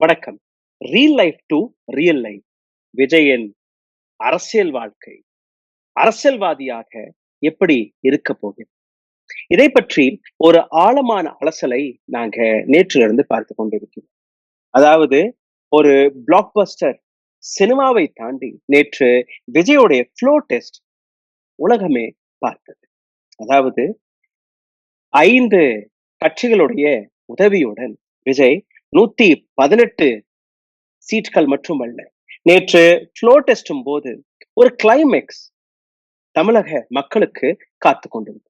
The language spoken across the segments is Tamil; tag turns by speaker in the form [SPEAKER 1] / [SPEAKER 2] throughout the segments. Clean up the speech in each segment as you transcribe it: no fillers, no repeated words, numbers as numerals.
[SPEAKER 1] வணக்கம். Reel life to real life. விஜயின் அரசியல் வாழ்க்கை. அரசியல்வாதியாக எப்படி இருக்க போகிறது? இதை பற்றி ஒரு ஆழமான அலசலை நாங்க நேற்றிலிருந்து பார்த்துக் கொண்டிருக்கிறோம். அதாவது ஒரு பிளாக் பஸ்டர் சினிமாவை தாண்டி நேற்று விஜயோடைய ஃப்ளோ டெஸ்ட் உலகமே பார்த்தது. அதாவது 5 கட்சிகளுடைய உதவியுடன் விஜய் 118 சீட்கள் மட்டுமல்ல, நேற்று ஃப்ளோ டெஸ்டும் போது ஒரு கிளைமேக்ஸ் தமிழக மக்களுக்கு காத்து கொண்டிருந்தது.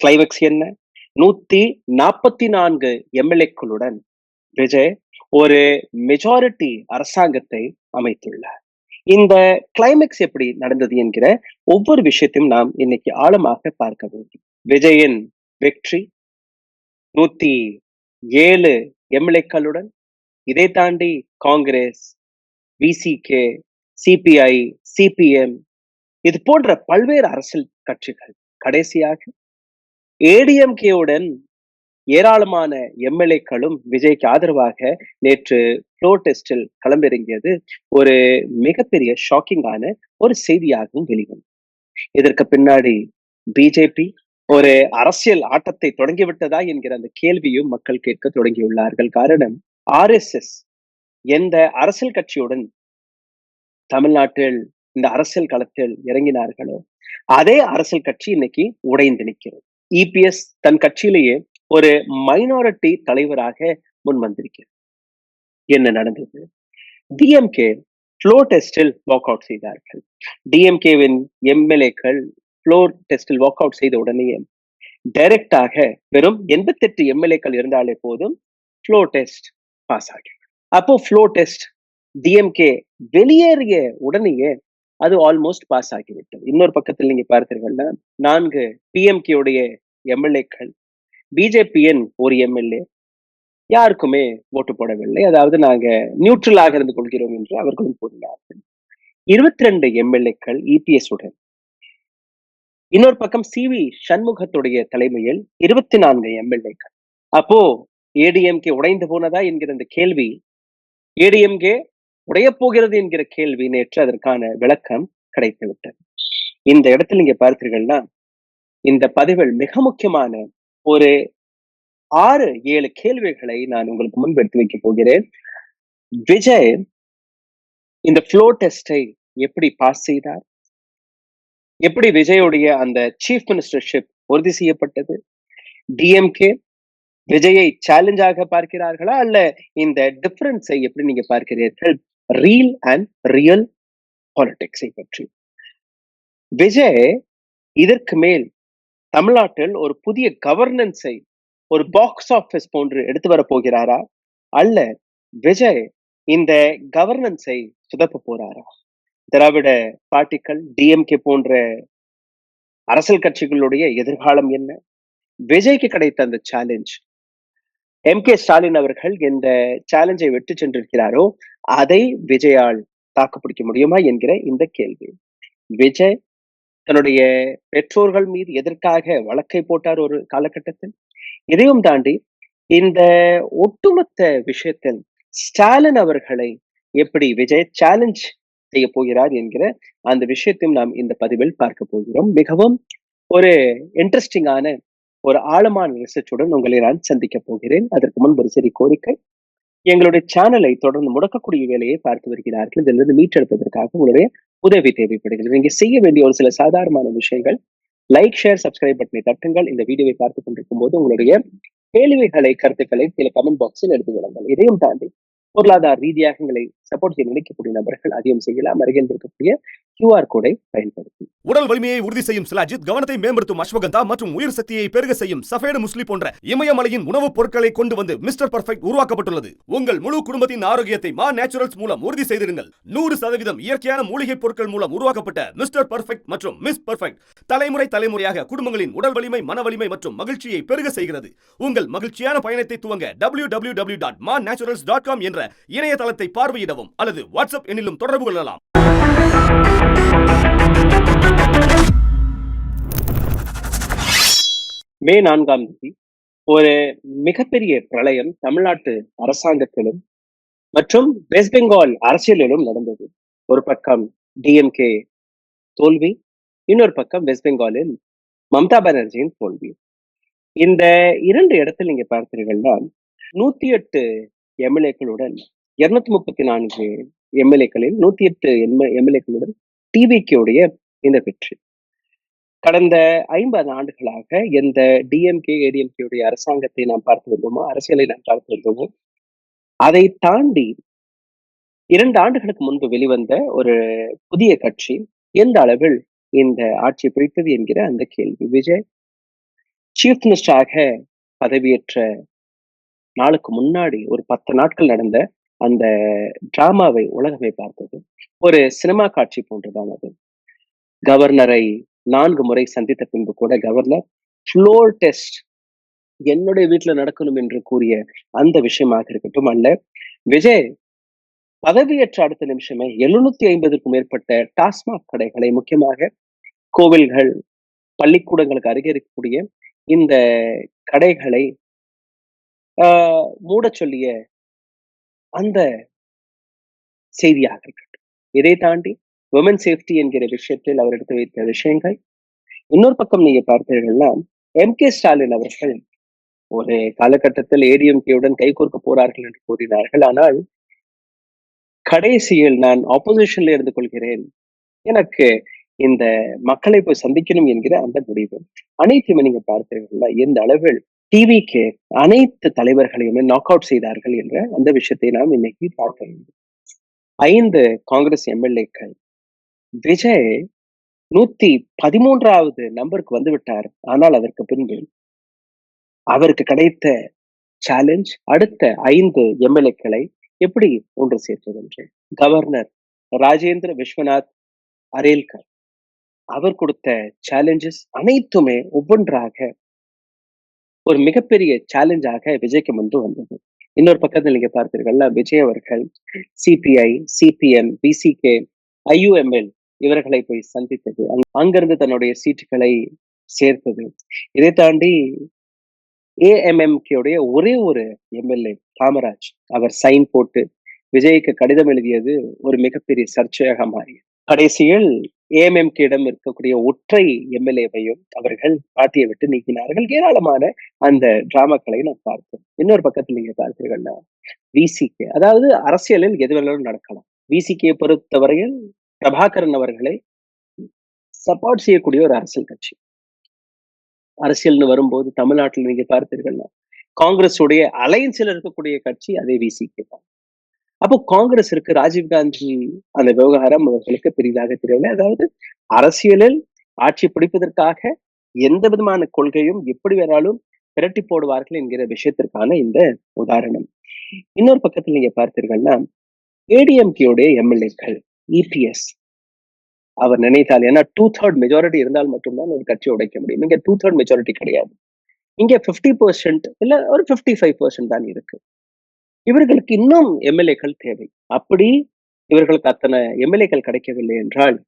[SPEAKER 1] கிளைமேக்ஸ் என்ன? 144 எம்எல்ஏக்களுடன் விஜய் ஒரு மெஜாரிட்டி அரசாங்கத்தை அமைத்துள்ளார். இந்த கிளைமேக்ஸ் எப்படி நடந்தது என்கிற ஒவ்வொரு விஷயத்தையும் நாம் இன்னைக்கு ஆழமாக பார்க்க வேண்டும். விஜயின் வெற்றி 107 எம்எல்ஏக்களுடன், இதை தாண்டி காங்கிரஸ், விசிகே, சிபிஐ, சிபிஎம் இது போன்ற பல்வேறு அரசியல் கட்சிகள், கடைசியாக ஏடிஎம்கேவுடன் ஏராளமான எம்எல்ஏக்களும் விஜய்க்கு ஆதரவாக நேற்று ஃப்ளோ டெஸ்டில் களமிறங்கியது ஒரு மிகப்பெரிய ஷாக்கிங்கான ஒரு செய்தியாகவும் வெளிவந்தது. இதற்கு பின்னாடி பிஜேபி ஒரு அரசியல் ஆட்டத்தை தொடங்கிவிட்டதா என்கிற அந்த கேள்வியும் மக்கள் கேட்க தொடங்கியுள்ளார்கள். காரணம், ஆர்எஸ்எஸ் எந்த அரசியல் கட்சியுடன் தமிழ்நாட்டில் இந்த அரசியல் களத்தில் இறங்கினார்களோ அதே அரசியல் கட்சி இன்னைக்கு உடைந்து நிற்கிறது. இபிஎஸ் தன் கட்சியிலேயே ஒரு மைனாரிட்டி தலைவராக முன் வந்திருக்கிறது. என்ன நடந்தது? டிஎம்கே ஃப்ளோ டெஸ்டில் வாக் அவுட் செய்தார்கள். டிஎம்கேவின் எம்எல்ஏக்கள் ஃப்ளோ டெஸ்டில் வாக் அவுட் செய்த உடனேயே டைரக்டாக வெறும் 88 எம்எல்ஏக்கள் இருந்தாலே போதும் ஃப்ளோ டெஸ்ட் பாஸ் ஆகும். அப்போ ஃப்ளோ டெஸ்ட் டிஎம்கே வெளியேறிய உடனேயே அது ஆல்மோஸ்ட் பாஸ் ஆகிவிட்டது. இன்னொரு பக்கத்தில் நீங்க பார்த்தீர்கள்னா 4 பிஎம்கே உடைய எம்எல்ஏக்கள், பிஜேபியின் ஒரு எம்எல்ஏ யாருக்குமே ஓட்டு போடவில்லை. அதாவது நாங்க நியூட்ரலாக இருந்து கொள்கிறோம் என்று அவர்களும் கூறினார்கள். 22 எம்எல்ஏக்கள் இபிஎஸ் உடன், இன்னொரு பக்கம் சிவி சண்முகத்துடைய தலைமையில் 24 எம்எல்ஏக்கள். அப்போ ஏடிஎம்கே உடைந்து போனதா என்கிற இந்த கேள்வி, ஏடிஎம்கே உடைய போகிறது என்கிற கேள்வி நேற்று அதற்கான விளக்கம் கிடைத்து விட்டது. இந்த இடத்துல நீங்க பார்த்தீர்கள்னா இந்த பதிவில் மிக முக்கியமான ஒரு 6-7 கேள்விகளை நான் உங்களுக்கு முன்பு எடுத்து வைக்க போகிறேன். விஜய் இந்த ஃப்ளோ டெஸ்டை எப்படி பாஸ் செய்தார்? எப்படி விஜயுடைய அந்த சீஃப் மினிஸ்டர்ஷிப் உறுதி செய்யப்பட்டது? டிஎம்கே விஜயை சேலஞ்சாக பார்க்கிறார்களா, அல்ல இந்த டிஃபரன்ஸை எப்படி நீங்க பார்க்கிறீர்கள்? ரீல் அண்ட் ரியல் பாலிடிக்ஸை பற்றி விஜய் இதற்கு மேல் தமிழ்நாட்டில் ஒரு புதிய கவர்னன்ஸை ஒரு பாக்ஸ் ஆபீஸ் போன்று எடுத்து வர போகிறாரா, அல்ல விஜய் இந்த கவர்னன்ஸை சுதப்ப போறாரா? திராவிட பார்ட்டிகள், டிஎம்கே போன்ற அரசியல் கட்சிகளுடைய எதிர்காலம் என்ன? விஜய்க்கு கிடைத்த அந்த சேலஞ்ச், எம்.கே. ஸ்டாலின் அவர்கள் எந்த சேலஞ்சை விட்டு சென்றிருக்கிறாரோ அதை விஜயால் தாக்குப்பிடிக்க முடியுமா என்கிற இந்த கேள்வி. விஜய் தன்னுடைய பெற்றோர்கள் மீது எதற்காக வழக்கை போட்டார் ஒரு காலகட்டத்தில். இதையும் தாண்டி இந்த ஒட்டுமொத்த விஷயத்தில் ஸ்டாலின் அவர்களை எப்படி விஜய் சேலஞ்ச் செய்ய போகிறார் என்கிற அந்த விஷயத்தையும் நாம் இந்த பதிவில் பார்க்க போகிறோம். மிகவும் ஒரு இன்ட்ரெஸ்டிங்கான ஒரு ஆழமான ரிசர்ச்சுடன் உங்களை நான் சந்திக்க போகிறேன். அதற்கு முன்பு ஒரு சிறிய கோரிக்கை, எங்களுடைய சேனலை தொடர்ந்து முடக்கக்கூடிய வேலையை பார்த்து வருகிறார்கள். இதிலிருந்து மீட்டெடுப்பதற்காக உங்களுடைய உதவி தேவைப்படுகிறது. நீங்க செய்ய வேண்டிய ஒரு சில சாதாரணமான விஷயங்கள்: லைக், ஷேர், சப்ஸ்கிரைப் பட்டனை தட்டுங்கள். இந்த வீடியோவை பார்த்துக் கொண்டிருக்கும் போது உங்களுடைய கேள்விகளை, கருத்துக்களை சில கமெண்ட் பாக்ஸில் எடுத்து விடுங்கள். இதையும் தாண்டி பொருளாதார ரீதியாக எங்களை சப்போர்ட் செய்ய நினைக்கக்கூடிய நபர்கள் அதையும் செய்யலாம். அருகில் இருக்கக்கூடிய QR கோடை பயன்படுத்தி.
[SPEAKER 2] உடல் வலிமையை உறுதி செய்யும் சிலாஜித், கவனத்தை மேம்படுத்தும் அஸ்வகந்தா மற்றும் உயிர் சக்தியை பெருக செய்யும் சஃபேடு முஸ்லி போன்ற இமயமலையின் உணவுப் பொருட்களை கொண்டு வந்து மிஸ்டர் பர்ஃபெக்ட் உருவாக்கப்பட்டுள்ளது. உங்கள் முழு குடும்பத்தின் ஆரோக்கியத்தை மா நேச்சுரல்ஸ் மூலம் உறுதி செய்திருங்கள். 100% இயற்கையான மூலிகை பொருட்கள் மூலம் உருவாக்கப்பட்ட மிஸ்டர் பர்ஃபெக்ட் மற்றும் மிஸ் பர்ஃபெக்ட் தலைமுறையாக குடும்பங்களின் உடல் வலிமை, மன வலிமை மற்றும் மகிழ்ச்சியை பெருக செய்கிறது. உங்கள் மகிழ்ச்சியான பயணத்தை துவங்க www.mannaturals.com என்ற இணையதளத்தை பார்வையிடவும் அல்லது வாட்ஸ்அப் எண்ணிலும் தொடர்பு கொள்ளலாம்.
[SPEAKER 1] மே 4ஆம் தேதி ஒரு மிகப்பெரிய பிரளயம் தமிழ்நாட்டு அரசாங்கத்திலும் மற்றும் வெஸ்ட் பெங்கால் அரசியலிலும் நடந்தது. ஒரு பக்கம் டிஎம்கே தோல்வி, இன்னொரு பக்கம் வெஸ்ட் பெங்காலில் மம்தா பானர்ஜியின் தோல்வி. இந்த 2 இடத்தில் நீங்க பார்த்தீர்கள்னா 108 எம்எல்ஏக்களுடன் 234 எம்எல்ஏக்களில் 108 எம்எல்ஏக்களுடன் டிவிகே உடைய இந்த வெற்றி. கடந்த 50 ஆண்டுகளாக எந்த டிஎம்கே ஏடிஎம்கே உடைய அரசாங்கத்தை நாம் பார்த்து வந்தோமோ, அரசியலை நாம் பார்த்து வந்தோமோ, அதை தாண்டி 2 ஆண்டுகளுக்கு முன்பு வெளிவந்த ஒரு புதிய கட்சி எந்த அளவில் இந்த ஆட்சியை பிடித்தது என்கிற அந்த கேள்வி. விஜய் சீஃப் மினிஸ்டராக பதவியேற்ற நாளுக்கு முன்னாடி ஒரு 10 நாட்கள் நடந்த அந்த டிராமாவை உலகமே பார்த்தது. ஒரு சினிமா காட்சி போன்றுதான் அது. கவர்னரை 4 முறை சந்தித்த பின்பு கூட கவர்னர் ஃப்ளோர் டெஸ்ட் என்னுடைய வீட்டுல நடக்கணும் என்று கூறிய அந்த விஷயமாக இருக்கட்டும், அல்ல விஜய் பதவியேற்ற அடுத்த நிமிஷமே 750க்கும் மேற்பட்ட டாஸ்மாக் கடைகளை, முக்கியமாக கோவில்கள், பள்ளிக்கூடங்களுக்கு அருகே இருக்கக்கூடிய இந்த கடைகளை மூடச் சொல்லிய அந்த செய்தியாக இருக்கட்டும். இதை தாண்டி விமன் சேஃப்டி என்கிற விஷயத்தில் அவர் எடுத்து வைத்த விஷயங்கள். இன்னொரு பக்கம் நீங்க பார்த்தீர்கள்னா எம்.கே. ஸ்டாலின் அவர்கள் ஒரு காலகட்டத்தில் ஏடிஎம்கேவுடன் கைகோர்க்க போறார்கள் என்று கூறினார்கள். ஆனால் கடைசியில் நான் ஆப்போசிஷன்ல இருந்து கொள்கிறேன், எனக்கு இந்த மக்களை போய் சந்திக்கணும் என்கிற அந்த முடிவு. அனைத்துமே நீங்க பார்த்தீர்கள்னா எந்த அளவில் டிவிக்கு அனைத்து தலைவர்களையுமே நாக் அவுட் செய்தார்கள் என்ற அந்த விஷயத்தை நாம் இன்னைக்கு பார்க்க வேண்டும். 5 காங்கிரஸ் எம்எல்ஏக்கள். விஜய் 113வது நம்பருக்கு வந்து விட்டார். ஆனால் அதற்கு பின்பு அவருக்கு கிடைத்த சேலஞ்ச் அடுத்த 5 எம்எல்ஏக்களை எப்படி ஒன்று சேர்த்தது என்று. கவர்னர் ராஜேந்திர விஸ்வநாத் அரேல்கர் அவர் கொடுத்த சேலஞ்சஸ் அனைத்துமே ஒவ்வொன்றாக ஒரு மிகப்பெரிய சேலஞ்சாக விஜய்க்கு முன்பு வந்தது. இன்னொரு பக்கத்தில் நீங்க பார்த்தீர்கள்னா விஜய் அவர்கள் சிபிஐ, சிபிஎம், பிசிகே, ஐயுஎம்எல் இவர்களை போய் சந்தித்தது, அங்கிருந்து தன்னுடைய சீட்டுகளை சேர்த்தது. இதை தாண்டி ஏஎம்எம்கே ஒரே ஒரு எம்எல்ஏ காமராஜ் அவர் சைன் போட்டு விஜய்க்கு கடிதம் எழுதியது ஒரு மிகப்பெரிய சர்ச்சையாக மாறியது. கடைசியில் ஏஎம்எம்கேடம் இருக்கக்கூடிய ஒற்றை எம்எல்ஏவையும் அவர்கள் பாட்டியை விட்டு நீக்கினார்கள். ஏராளமான அந்த டிராமாக்களை நாம் பார்த்தோம். இன்னொரு பக்கத்தில் நீங்க பார்த்தீங்கன்னா விசிகே, அதாவது அரசியலில் எது வேணாலும் நடக்கலாம். விசிகே பொறுத்தவரையில் பிரபாகரன் அவர்களை சப்போர்ட் செய்யக்கூடிய ஒரு அரசியல் கட்சி. அரசியல்னு வரும்போது தமிழ்நாட்டில் நீங்க பார்த்தீர்கள்னா காங்கிரஸ் உடைய அலையன்ஸ்ல இருக்கக்கூடிய கட்சி அதே விசிகே தான். அப்போ காங்கிரஸிற்கு ராஜீவ்காந்தி அந்த விவகாரம் அவர்களுக்கு பெரிதாக தெரியவில்லை. அதாவது அரசியலில் ஆட்சி பிடிப்பதற்காக எந்த விதமான கொள்கையும் எப்படி வேணாலும் பிரட்டி போடுவார்கள் என்கிற விஷயத்திற்கான இந்த உதாரணம். இன்னொரு பக்கத்தில் நீங்க பார்த்தீர்கள்னா ஏடிஎம்கே எம்எல்ஏக்கள் இபிஎஸ் அவர் நினைத்தால், ஏன்னா 2/3 மெஜாரிட்டி இருந்தால் மட்டும்தான் ஒரு கட்சியை உடைக்க முடியும். இங்க 2/3 மெஜாரிட்டி கிடையாது. இங்க 50% இல்ல ஒரு 55% தான் இருக்கு. இவர்களுக்கு இன்னும் எம்எல்ஏக்கள் தேவை. அப்படி இவர்களுக்கு அத்தனை எம்எல்ஏக்கள் கிடைக்கவில்லை என்றால்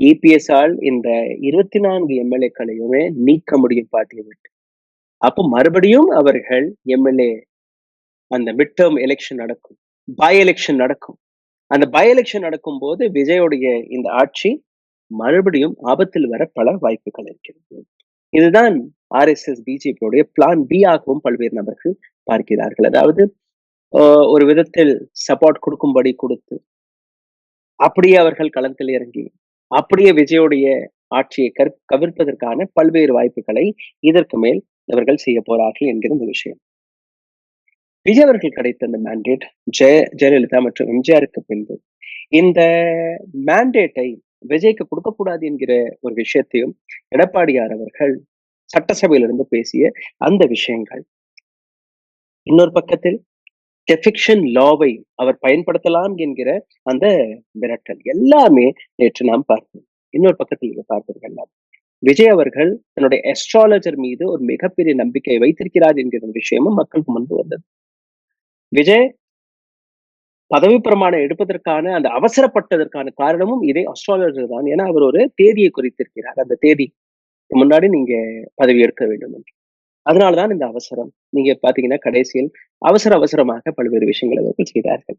[SPEAKER 1] இபிஎஸ் ஆல் இந்த 24 எம்எல்ஏக்களையுமே நீக்க முடியும் பார்ட்டியை விட்டு. அப்போ மறுபடியும் அவர்கள் எம்எல்ஏ அந்த மிட் டேர்ம் எலெக்ஷன் நடக்கும், பை எலெக்ஷன் நடக்கும். அந்த பை எலெக்ஷன் நடக்கும் போது விஜயோடைய இந்த ஆட்சி மறுபடியும் ஆபத்தில் வர பல வாய்ப்புகள் இருக்கிறது. இதுதான் ஆர்எஸ்எஸ் பிஜேபியுடைய பிளான் பி ஆகவும் பல்வேறு நபர்கள் பார்க்கிறார்கள். அதாவது ஒரு விதத்தில் சப்போர்ட் கொடுக்கும்படி கொடுத்து அப்படியே அவர்கள் களத்தில் இறங்கி அப்படியே விஜயோடைய ஆட்சியை கவிர்ப்பதற்கான பல்வேறு வாய்ப்புகளை இதற்கு மேல் அவர்கள் செய்ய போறார்கள் என்கிற இந்த விஷயம். விஜய் அவர்கள் கிடைத்த அந்த மேண்டேட் ஜெயலலிதா மற்றும் எம்ஜிஆருக்கு பின்பு இந்த மேண்டேட்டை விஜய்க்கு கொடுக்கக்கூடாது என்கிற ஒரு விஷயத்தையும் எடப்பாடியார் அவர்கள் சட்டசபையிலிருந்து பேசிய அந்த விஷயங்கள். இன்னொரு பக்கத்தில் டெஃபிக்ஷன் லாவை அவர் பயன்படுத்தலாம் என்கிற அந்த மிரட்டல் எல்லாமே நேற்று நாம் பார்த்தோம். இன்னொரு பக்கத்தில் நீங்க பார்த்தீர்கள் விஜய் அவர்கள் தன்னுடைய அஸ்ட்ராலஜர் மீது ஒரு மிகப்பெரிய நம்பிக்கை வைத்திருக்கிறார் என்கிற விஷயமும் மக்களுக்கு முன்பு வந்தது. விஜய் பதவி பிரமாணம் எடுப்பதற்கான அந்த அவசரப்பட்டதற்கான காரணமும் இதே அஸ்ட்ராலஜர் தான். ஏன்னா அவர் ஒரு தேதியை குறித்திருக்கிறார், அந்த தேதி முன்னாடி நீங்க பதவி எடுக்க வேண்டும் என்று. அதனாலதான் இந்த அவசரம். நீங்க பாத்தீங்கன்னா கடைசியில் அவசரமாக பல்வேறு விஷயங்களை அவர்கள் செய்தார்கள்.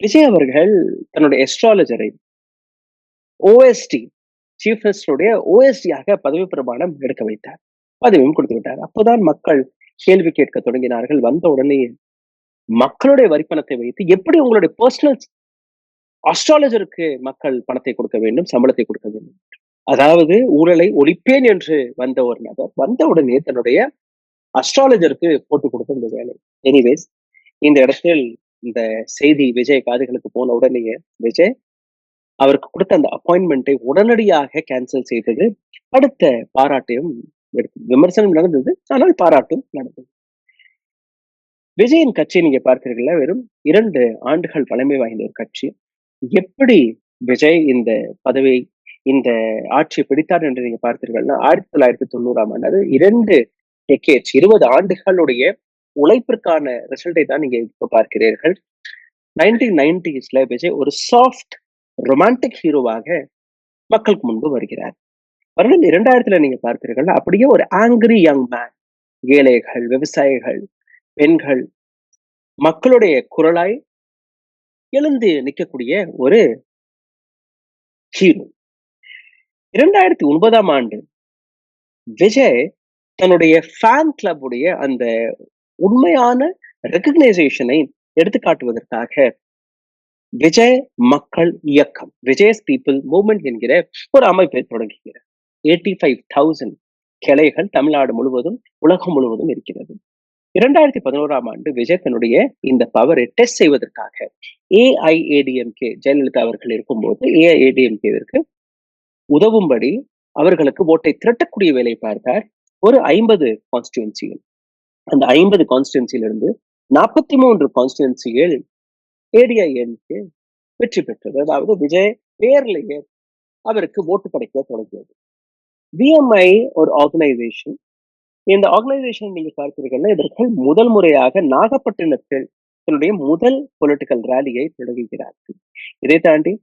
[SPEAKER 1] விஜய் அவர்கள் தன்னுடைய எஸ்ட்ராலஜரை ஓஎஸ்டி சீஃப் மினிஸ்டருடைய ஓஎஸ்டியாக பதவி பிரமாணம் எடுக்க வைத்தார். பதவியும் கொடுத்து விட்டார். அப்போதான் மக்கள் கேள்வி கேட்க தொடங்கினார்கள். வந்த உடனே மக்களுடைய வரிப்பணத்தை வைத்து எப்படி உங்களுடைய பர்சனல் அஸ்ட்ராலஜருக்கு மக்கள் பணத்தை கொடுக்க வேண்டும், சம்பளத்தை கொடுக்க வேண்டும். அதாவது ஊழலை ஒழிப்பேன் என்று வந்த ஒரு நபர் வந்த உடனே தன்னுடைய அஸ்ட்ராலஜருக்கு போட்டு கொடுத்த இந்த வேலை. எனிவேஸ், இந்த இடத்தில் இந்த செய்தி விஜய் காதுகளுக்கு போன உடனேயே விஜய் அவருக்கு கொடுத்த அந்த அப்பாயின்மெண்ட்டை உடனடியாக கேன்சல் செய்தது. அடுத்த பாராட்டையும் எடுத்தது. விமர்சனம் நடந்தது, ஆனால் பாராட்டும் நடந்தது. விஜயின் கட்சி நீங்க பார்க்கிறீர்களா, வெறும் 2 ஆண்டுகள் பழமை வாய்ந்த ஒரு கட்சி. எப்படி விஜய் இந்த பதவியை, இந்த ஆட்சியை பிடித்தார் என்று நீங்க பார்த்தீர்கள்னா 1990ஆம் ஆண்டு, அது 2 டெக்கேட்ஸ் 20 ஆண்டுகளுடைய உழைப்பிற்கான ரிசல்ட்டை தான் நீங்க இப்ப பார்க்கிறீர்கள். 1990ஸ்ல விஜய் ஒரு சாஃப்ட் ரொமான்டிக் ஹீரோவாக மக்களுக்கு முன்பு வருகிறார். வருடம் 2000ல நீங்க பார்க்கிறீர்கள், அப்படியே ஒரு ஆங்கிரி யங் மேன், ஏழைகள், விவசாயிகள், பெண்கள், மக்களுடைய குரலாய் எழுந்து நிற்கக்கூடிய ஒரு ஹீரோ. 2009ஆம் ஆண்டு விஜய் தன்னுடைய ஃபேன் கிளப் உடைய அந்த உண்மையான ரெகக்னைசேஷனை எடுத்துக்காட்டுவதற்காக விஜய் மக்கள் இயக்கம், விஜய்ஸ் பீப்புள் மூவ்மெண்ட் என்கிற ஒரு அமைப்பை தொடங்குகிறார். 85,000 கிளைகள் தமிழ்நாடு முழுவதும், உலகம் முழுவதும் இருக்கிறது. 2011ஆம் ஆண்டு விஜய் தன்னுடைய இந்த பவரை டெஸ்ட் செய்வதற்காக ஏஐஏடிஎம்கே, ஜெயலலிதா அவர்கள் இருக்கும்போது ஏஐஏடிஎம்கேவிற்கு உதவும்படி அவர்களுக்கு ஓட்டை திரட்டக்கூடிய வேலை பார்த்தார். ஒரு 50 கான்ஸ்டிடுவன்சிகள், அந்த 50 கான்ஸ்டிடுவன்சியிலிருந்து 43 கான்ஸ்டிடுவன்சிகள் ஏடிஐஎம்கே வெற்றி பெற்றது. அதாவது விஜய் பேர்லயே அவருக்கு ஓட்டு கிடைக்க தொடங்கியது. விஎம்ஐ ஒரு ஆர்கனைசேஷன். இந்த ஆர்கனைசேஷன் நீங்க பார்க்கிறீர்கள், இதற்கு முதல் முறையாக நாகப்பட்டினத்தில் தன்னுடைய முதல் பொலிட்டிக்கல் ரேலியை தொடங்குகிறார்கள். இதை தாண்டி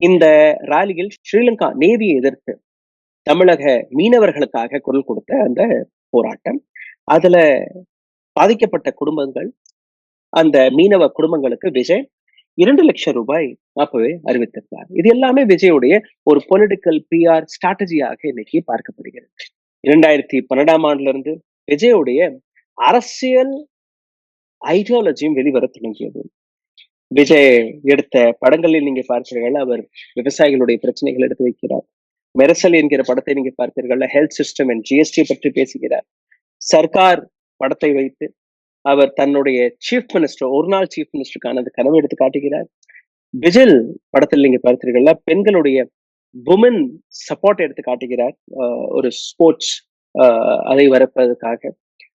[SPEAKER 1] இந்த ராலியில் ஸ்ரீலங்கா நேவியை எதிர்த்து தமிழக மீனவர்களுக்காக குரல் கொடுத்த அந்த போராட்டம், அதுல பாதிக்கப்பட்ட குடும்பங்கள், அந்த மீனவ குடும்பங்களுக்கு விஜய் 2 லட்சம் ரூபாய் அப்பவே அறிவித்திருந்தார். இது எல்லாமே விஜயுடைய ஒரு பொலிட்டிக்கல் பிஆர் ஸ்ட்ராட்டஜியாக இன்னைக்கு பார்க்கப்படுகிறது. 2012ஆம் ஆண்டுல இருந்து விஜயுடைய அரசியல் ஐடியாலஜியும் வெளிவர தொடங்கியது. விஜய் எடுத்த படங்களில் நீங்க பார்க்கிறீர்கள், அவர் விவசாயிகளுடைய பிரச்சனைகள் எடுத்து வைக்கிறார். மெரசல் என்கிற படத்தை நீங்க பார்க்கிறீர்கள், ஹெல்த் சிஸ்டம் அண்ட் ஜிஎஸ்டி பற்றி பேசுகிறார். சர்க்கார் படத்தை வைத்து அவர் தன்னுடைய சீஃப் மினிஸ்டர், ஒரு நாள் சீஃப் மினிஸ்டருக்கான அந்த கனவை எடுத்து காட்டுகிறார். விஜில் படத்தில் நீங்க பார்த்தீர்கள்ல, பெண்களுடைய உமன் சப்போர்ட் எடுத்து காட்டுகிறார், ஒரு ஸ்போர்ட்ஸ் அதை வரப்பதற்காக.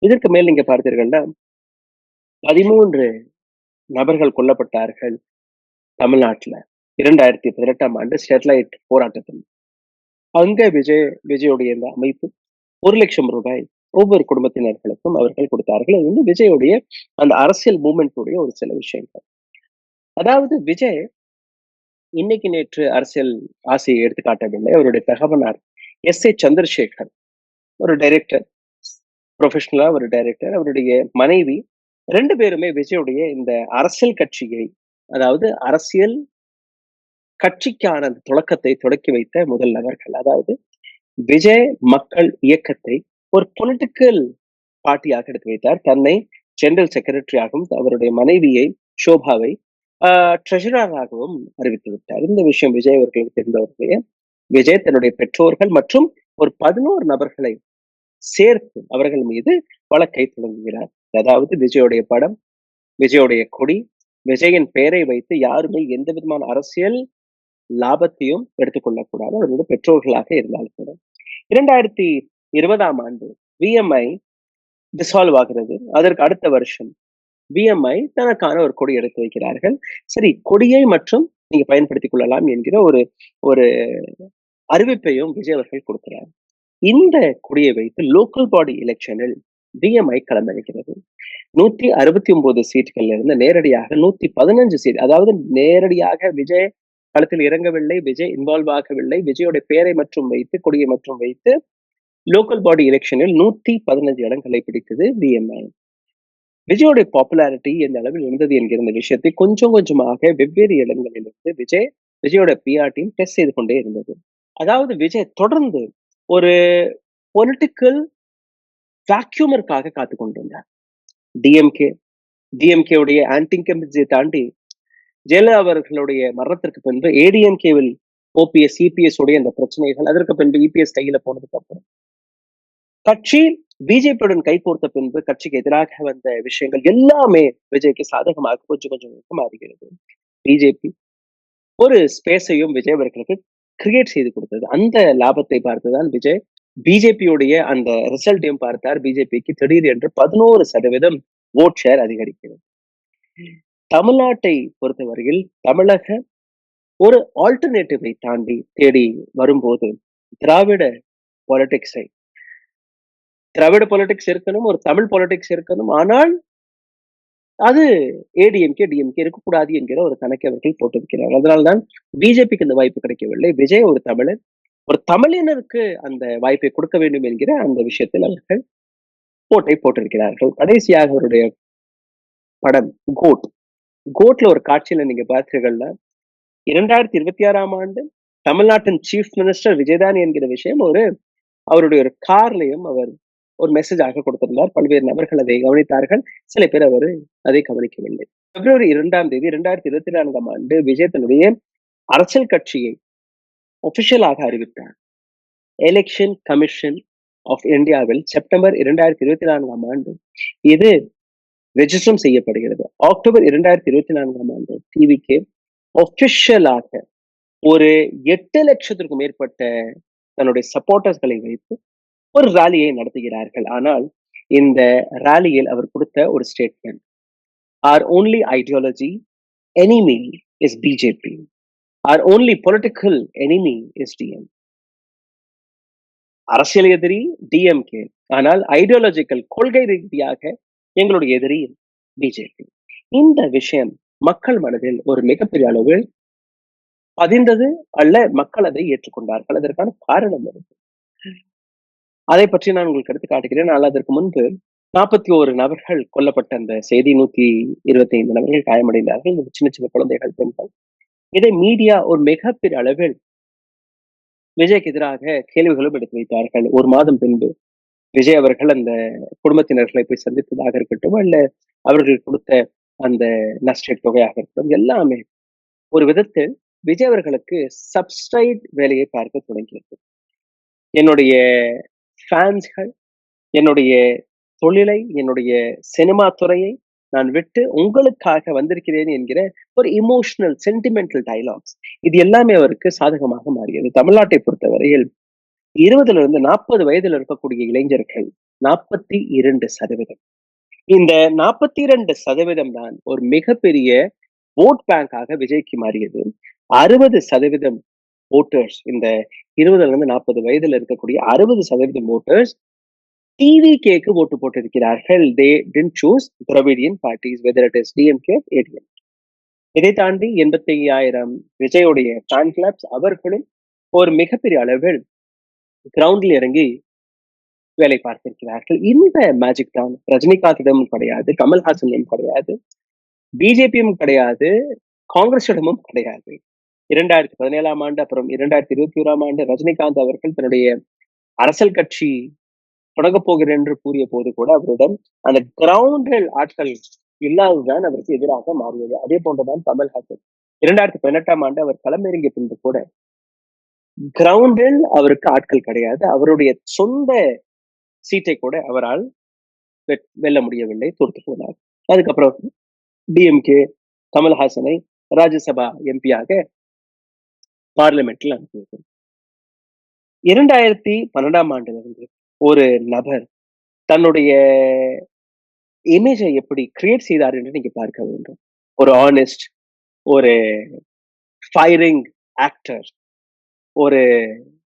[SPEAKER 1] இதற்கு மேல் நீங்க பார்த்தீர்கள்னா 13 நபர்கள் கொல்லப்பட்டார்கள் தமிழ்நாட்டுல 2018ஆம் ஆண்டு ஸ்டெர்லைட் போராட்டத்தில். அங்க விஜயுடைய இந்த அமைப்பு 1 லட்சம் ரூபாய் ஒவ்வொரு குடும்பத்தினர்களுக்கும் அவர்கள் கொடுத்தார்கள். இது வந்து விஜயுடைய அந்த அரசியல் மூவ்மெண்ட்டுடைய ஒரு சில விஷயங்கள். அதாவது விஜய் இன்னைக்கு நேற்று அரசியல் ஆசையை எடுத்து காட்டவில்லை. அவருடைய தகவனார் எஸ்.ஏ. சந்திரசேகர், ஒரு டைரக்டர், ப்ரொஃபஷனலா ஒரு டைரக்டர், அவருடைய மனைவி 2 பேருமே விஜயுடைய இந்த அரசியல் கட்சியை, அதாவது அரசியல் கட்சிக்கான தொடக்கத்தை தொடக்கி வைத்த முதல் நபர்கள். அதாவது விஜய் மக்கள் இயக்கத்தை ஒரு பொலிட்டிக்கல் பார்ட்டியாக எடுத்து வைத்தார். தன்னை ஜெனரல் செக்ரட்டரியாகவும் அவருடைய மனைவியை ஷோபாவை ட்ரெஷரராகவும் அறிவித்து விட்டார். இந்த விஷயம் விஜய் அவர்களுக்கு தெரிந்தவர்களே. விஜய் தன்னுடைய பெற்றோர்கள் மற்றும் ஒரு 11 நபர்களை சேர்த்து அவர்கள் மீது வழக்கை தொடங்குகிறார். அதாவது விஜயோடைய படம், விஜயோடைய கொடி, விஜயின் பெயரை வைத்து யாருமே எந்த விதமான அரசியல் லாபத்தையும் எடுத்துக்கொள்ளக்கூடாது, அவருடைய பெற்றோர்களாக இருந்தாலும் கூட. 2020ஆம் ஆண்டு விஎம்ஐ டிசால்வ் ஆகிறது. அதற்கு அடுத்த வருஷம் விஎம்ஐ தனக்கான ஒரு கொடி எடுத்து வைக்கிறார்கள். சரி, கொடியை மற்றும் நீங்க பயன்படுத்திக் கொள்ளலாம் என்கிற ஒரு அறிவிப்பையும் விஜய் அவர்கள் கொடுக்கிறார். இந்த கொடியை வைத்து லோக்கல் பாடி எலெக்ஷனில் விஎம்ஐ களமிறக்கிறது. 169 சீட்டுகள்ல இருந்து நேரடியாக 115 சீட், அதாவது நேரடியாக விஜய் களத்தில் இறங்கவில்லை, விஜய் இன்வால்வ் ஆகவில்லை, விஜயோட பெயரை மற்றும் வைத்து, கொடியை மற்றும் வைத்து லோக்கல் பாடி எலெக்ஷனில் 115 இடங்களை பிடித்தது பிஎம்ஐ. விஜயோடைய பாப்புலாரிட்டி எந்த அளவில் இருந்தது என்கிற இந்த விஷயத்தை கொஞ்சம் கொஞ்சமாக வெவ்வேறு இடங்களிலிருந்து விஜயோட பிஆர் டீம் டெஸ்ட் செய்து கொண்டே இருந்தது. அதாவது விஜய் தொடர்ந்து ஒரு பொலிட்டிக்கல் வேக்யூமருக்காக காத்து கொண்டிருந்தார். டிஎம்கே டிஎம்கே உடைய ஆன்டி இன்கம்பன்சியை தாண்டி ஜெயலலிதா அவர்களுடைய மரணத்திற்கு பின்பு ஏடிஎம்கேவில் ஓபிஎஸ் இபிஎஸ் உடைய அந்த பிரச்சனைகள், அதற்கு பின்பு இபிஎஸ் கையில போனதுக்கு அப்புறம் கட்சி பிஜேபியுடன் கைகோர்த்த பின்பு கட்சிக்கு எதிராக வந்த விஷயங்கள் எல்லாமே விஜய்க்கு சாதகமாக கொஞ்சம் கொஞ்சம் மாறுகிறது. பிஜேபி ஒரு ஸ்பேஸையும் விஜய் அவர்களுக்கு கிரியேட் செய்து கொடுத்தது. அந்த லாபத்தை பார்த்துதான் விஜய் பிஜேபியுடைய அந்த ரிசல்ட்டையும் பார்த்தார். பிஜேபிக்கு திடீர் என்று 11% ஓட் ஷேர் அதிகரிக்கிறது. தமிழ்நாட்டை பொறுத்தவரையில் தமிழக ஒரு ஆல்டர்னேட்டிவை தாண்டி தேடி வரும்போது திராவிட பாலிடிக்ஸை திராவிட பாலிடிக்ஸ் இருக்கணும், ஒரு தமிழ் பாலிடிக்ஸ் இருக்கணும். ஆனால் அது ஏடிஎம்கே டிஎம்கே இருக்கக்கூடாது என்கிற ஒரு கணக்கை அவர்கள் போட்டிருக்கிறார். அதனால்தான் பிஜேபிக்கு இந்த வாய்ப்பு கிடைக்கவில்லை. விஜய் ஒரு தமிழன், ஒரு தமிழினருக்கு அந்த வாய்ப்பை கொடுக்க வேண்டும் என்கிற அந்த விஷயத்தில் அவர்கள் போட்டை போட்டிருக்கிறார்கள். கடைசியாக அவருடைய படம் கோட். கோட்ல ஒரு காட்சியில நீங்க பார்த்தீர்கள்னா 2026ஆம் ஆண்டு தமிழ்நாட்டின் சீஃப் மினிஸ்டர் விஜய்தான் என்கிற விஷயம் அவருடைய ஒரு கார்லயும் அவர் ஒரு மெசேஜாக கொடுத்திருந்தார். பல்வேறு நபர்கள் அதை கவனித்தார்கள், சில பேர் அதை கவனிக்கவில்லை. பிப்ரவரி 2ஆம் தேதி 2024ஆம் ஆண்டு விஜய் தன்னுடைய அரசியல் கட்சியை ஒபிஷியலாக அறிவித்தார். எலெக்ஷன் கமிஷன் ஆஃப் இந்தியாவில் செப்டம்பர் 2024ஆம் ஆண்டு இது ரெஜிஸ்டரும் செய்யப்படுகிறது. அக்டோபர் 2024ஆம் ஆண்டு டிவிக்கு ஒபிஷியலாக ஒரு 8 லட்சத்திற்கும் மேற்பட்ட தன்னுடைய சப்போர்ட்டர்ஸ்களை வைத்து ஒரு ராலியை நடத்துகிறார்கள். ஆனால் இந்த ராலியில் அவர் கொடுத்த ஒரு statement, our only ideology enemy is BJP, our only political enemy is DM. அரசியல் எதிரி டிஎம்கே, ஆனால் ஐடியாலஜிக்கல் கொள்கை ரீதியாக எங்களுடைய எதிரி பிஜேபி. இந்த விஷயம் மக்கள் மனதில் ஒரு மிகப்பெரிய அளவில் பதிந்தது அல்ல, மக்கள் அதை ஏற்றுக்கொண்டார்கள். அதற்கான காரணம் இருக்கு. அதை பற்றி நான் உங்களுக்கு எடுத்து காட்டுகிறேன். ஆனால் அதற்கு முன்பு 41 நபர்கள் கொல்லப்பட்ட அந்த செய்தி, 125 நபர்கள் காயமடைந்தார்கள். சின்ன சின்ன குழந்தைகள், பெண்கள். இதை மீடியா ஒரு மிகப்பெரிய அளவில் விஜய்க்கு எதிராக கேள்விகளும் எடுத்து வைத்தார்கள். ஒரு மாதம் பின்பு விஜய் அவர்கள் அந்த குடும்பத்தினர்களை போய் சந்தித்ததாக இருக்கட்டும், அல்ல அவர்கள் கொடுத்த அந்த நஷ்ட தொகையாக இருக்கட்டும், எல்லாமே ஒரு விதத்தில் விஜய் அவர்களுக்கு சப்ஸ்டைட் வேலையை பார்க்க தொடங்கியது. என்னுடைய ஃபேன்ஸ்கள் என்னுடைய தொழிலை, என்னுடைய சினிமா துறையை நான் விட்டு உங்களுக்காக வந்திருக்கிறேன் என்கிற ஒரு இமோஷனல் சென்டிமெண்டல் டயலாக்ஸ், இது எல்லாமே அவருக்கு சாதகமாக மாறியது. தமிழ்நாட்டை பொறுத்தவரையில் 20 to 40 வயதில் இருக்கக்கூடிய இளைஞர்கள் 42%. இந்த 42% தான் ஒரு மிகப்பெரிய ஓட் பேங்காக விஜய்க்கு மாறியது. 60% ஓட்டர்ஸ், இந்த 20 to 40 வயதில் இருக்கக்கூடிய 60% ஓட்டர்ஸ் டிவிகேக்கு ஓட்டு போட்டிருக்கிறார்கள். They didn't choose Dravidian parties, whether it is DMK, ADMK. இதை தாண்டி 85,000 விஜயோடைய ஃபேன் கிளப்ஸ் அவர்களும் ஒரு மிகப்பெரிய அளவில் கிரவுண்டில் இறங்கி வேலை பார்த்திருக்கிறார்கள். இந்த மேஜிக் தான் ரஜினிகாந்திடமும் கிடையாது, கமல்ஹாசனிடம் கிடையாது, பிஜேபியும் கிடையாது, காங்கிரஸிடமும் கிடையாது. 2017ஆம் ஆண்டு அப்புறம் 2021ஆம் ஆண்டு ரஜினிகாந்த் அவர்கள் தன்னுடைய அரசியல் கட்சி தொடங்க போகிறேன் என்று கூறிய போது கூட அவரிடம் அந்த கிரவுண்டில் ஆட்கள் இல்லாததுதான் அவருக்கு எதிராக மாறியது. அதே போன்றுதான் கமல்ஹாசன் 2018ஆம் ஆண்டு அவர் களமிறங்கிய பின்பு கூட கிரவுண்டில் அவருக்கு ஆட்கள் கிடையாது. அவருடைய சொந்த சீட்டை கூட அவரால் வெல்ல முடியவில்லை, தோற்று போனார். அதுக்கப்புறம் டிஎம்கே கமல்ஹாசனை ராஜ்யசபா எம்பியாக பார்லிமெண்ட்ல அனுப்பியது. 2012ஆம் ஆண்டிலிருந்து ஒரு நபர் தன்னுடைய இமேஜை எப்படி கிரியேட் செய்தார் என்று நீங்க பார்க்க வேண்டும். ஒரு ஆனஸ்ட், ஒரு ஃபயரிங் ஆக்டர், ஒரு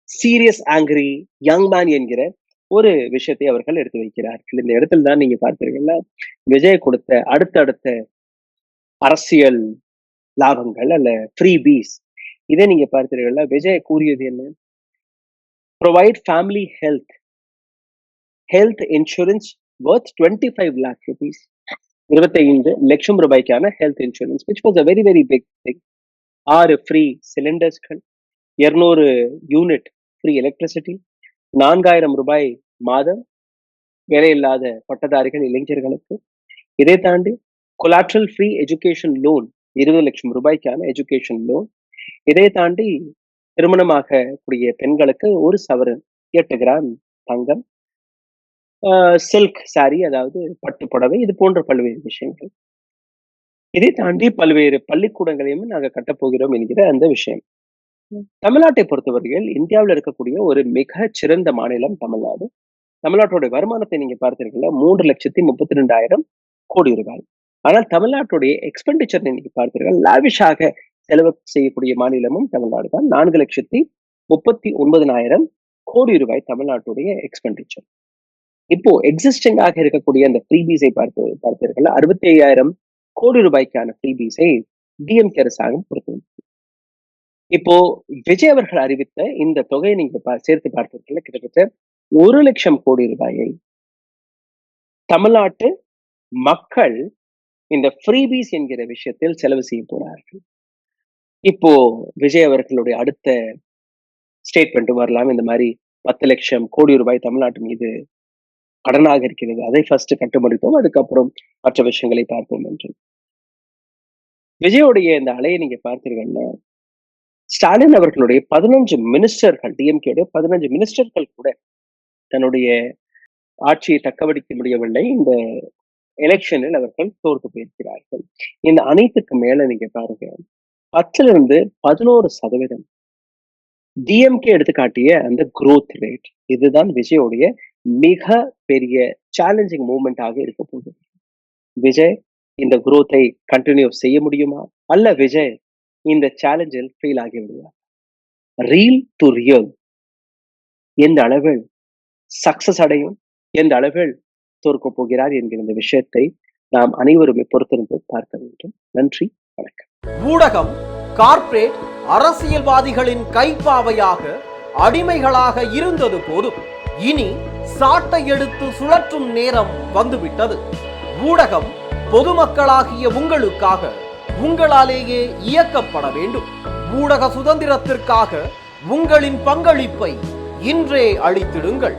[SPEAKER 1] சீரியஸ் ஆங்கிரி யங் மேன் என்கிற ஒரு விஷயத்தை அவர்கள் எடுத்து வைக்கிறார்கள். இந்த இடத்துல தான் நீங்க பார்த்தீங்கன்னா விஜய் கொடுத்த அடுத்தடுத்த அரசியல் லாபங்கள் அல்ல ஃப்ரீ பீஸ், இதை நீங்க பார்த்தீர்கள்னா விஜய் கூறியது என்ன? Provide family health health insurance worth 25 lakh rupees. 25 லட்சம் ரூபாய்க்கான health insurance which was a very very big thing. 6 free சிலிண்டர்ஸ்கள், 200 யூனிட் ஃப்ரீ எலக்ட்ரிசிட்டி, 4000 ரூபாய் மாதம் வேலையில்லாத பட்டதாரிகள் இளைஞர்களுக்கு. இதை தாண்டி கொலாட்ரல் ஃப்ரீ எஜுகேஷன் லோன் 20 லட்சம் ரூபாய்க்கான எஜுகேஷன் லோன். இதை தாண்டி திருமணமாக கூடிய பெண்களுக்கு 1 சவரன் 8 கிராம் தங்கம், சில்க் சாரி அதாவது பட்டு புடவை, இது போன்ற பல்வேறு விஷயங்கள். இதை தாண்டி பல்வேறு பள்ளிக்கூடங்களையும் நாங்கள் கட்டப்போகிறோம் என்கிற அந்த விஷயம். தமிழ்நாட்டை பொறுத்தவரையில் இந்தியாவில் இருக்கக்கூடிய ஒரு மிக சிறந்த மாநிலம் தமிழ்நாடு. தமிழ்நாட்டோட வருமானத்தை நீங்க பார்த்தீங்கன்னா 3,32,000 கோடி ரூபாய். ஆனால் தமிழ்நாட்டுடைய எக்ஸ்பெண்டிச்சர் நீங்க பார்த்தீர்கள் லாவிஷாக செலவு செய்யக்கூடிய மாநிலமும் தமிழ்நாடு தான். 4,39,000 கோடி ரூபாய் தமிழ்நாட்டுடைய எக்ஸ்பெண்டிச்சர். இப்போ எக்ஸிஸ்டிங்காக இருக்கக்கூடிய அந்த ஃப்ரீபீஸை பார்த்தீர்கள் 65,000 கோடி ரூபாய்க்கான ஃப்ரீபீஸை டிஎம்கே அரசாங்கம் கொடுத்தது. இப்போ விஜய் அவர்கள் அறிவித்த இந்த தொகையை நீங்க சேர்த்து பார்த்தீர்கள் கிட்டத்தட்ட 1 லட்சம் கோடி ரூபாயை தமிழ்நாட்டு மக்கள் இந்த ஃப்ரீபீஸ் என்கிற விஷயத்தில் செலவு செய்ய போறார்கள். இப்போ விஜய் அவர்களுடைய அடுத்த ஸ்டேட்மெண்ட் வரலாம், இந்த மாதிரி 10 லட்சம் கோடி ரூபாய் தமிழ்நாட்டு மீது கடனாக இருக்கிறது, அதை ஃபர்ஸ்ட் கட்டுமடிப்போம், அதுக்கப்புறம் மற்ற விஷயங்களை பார்ப்போம் என்று. விஜயோடைய இந்த அலையை நீங்க பார்த்தீங்கன்னா ஸ்டாலின் அவர்களுடைய 15 மினிஸ்டர்கள், டிஎம்கேடைய 15 மினிஸ்டர்கள் கூட தன்னுடைய ஆட்சியை தக்கவடிக்க முடியவில்லை. இந்த எலெக்ஷனில் அவர்கள் தோற்று போயிருக்கிறார்கள். இந்த அனைத்துக்கு மேல நீங்க பாருங்க 10% டிஎம்கே எடுத்து காட்டிய அந்த growth ரேட், இதுதான் விஜயோடைய மிக பெரிய சேலஞ்சிங் மூவ்மெண்ட் ஆக இருக்க போகுது. விஜய் இந்த growth-ஐ கண்டினியூ செய்ய முடியுமா, அல்ல விஜய் இந்த சேலஞ்சில் ஃபெயில் ஆகி விடுவார்? ரீல் டு ரியல் எந்த அளவில் சக்சஸ் அடையும், எந்த அளவில் தோற்க போகிறார் என்கிற இந்த விஷயத்தை நாம் அனைவருமே பொறுத்திருந்து பார்க்க வேண்டும். நன்றி, வணக்கம்.
[SPEAKER 3] ஊடகம் கார்ப்பரேட் அரசியல்வாதிகளின் கைப்பாவையாக அடிமைகளாக இருந்தது போதும், இனி சாட்டை எடுத்து சுழற்றும் நேரம் வந்துவிட்டது. ஊடகம் பொதுமக்களாகிய உங்களுக்காக, உங்களாலேயே இயக்கப்பட வேண்டும். ஊடக சுதந்திரத்திற்காக உங்களின் பங்களிப்பை இன்றே அளித்திடுங்கள்.